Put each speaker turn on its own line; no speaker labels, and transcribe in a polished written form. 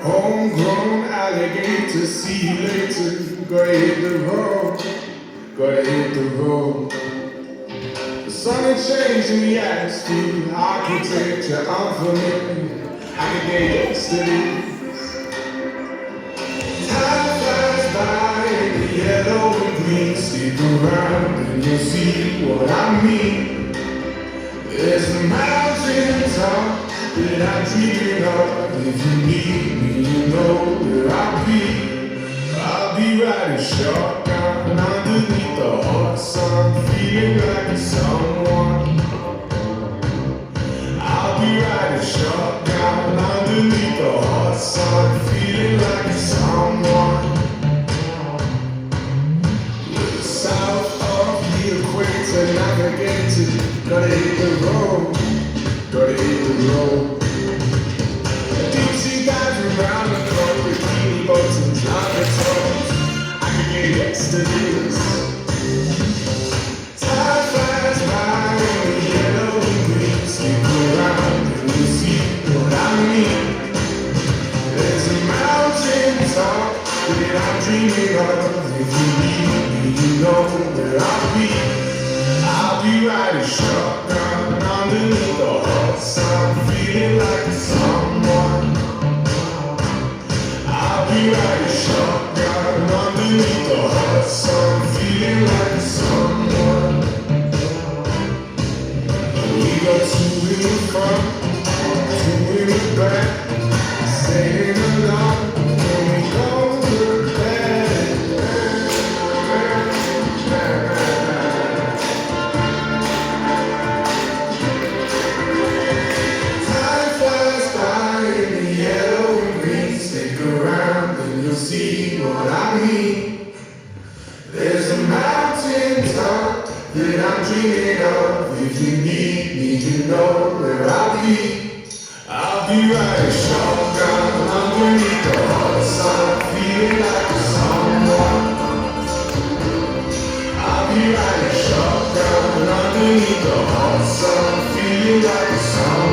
Homegrown alligator, see you later. Gotta hit the road, gotta hit the road. The sun is changing the atmosphere, architecture unfamiliar. I can get yesterday. Time flies by in the yellow and green. Stick around and you'll see what I mean. There's a mountain top that I'm dreaming of. If you need me, you know where I'll be. I'll be riding shotgun underneath the hot sun, feeling like someone. I'll be riding shotgun underneath the hot sun, feeling like someone. South of the equator, navigating, gotta hit the road, gotta hit the road. Deep sea dives around the clock, bikini bottoms, like toes. I can get yesterday's. Time flies by in the yellow and green. Stick around and you'll see what I mean. There's a mountain top that I'm dreaming of. If you need me, you know where I'll be. I'll be riding shotgun underneath the hot sun, feeling like someone. I'll be riding shotgun underneath the hot sun, feeling like someone. We got two in the front, two in the back, staying alone when we go to bed. See what I mean. There's a mountain top that I'm dreaming of. If you need me, you know where I'll be. I'll be riding shotgun underneath the hot sun, feeling like someone. I'll be riding shotgun underneath the hot sun, feeling like someone.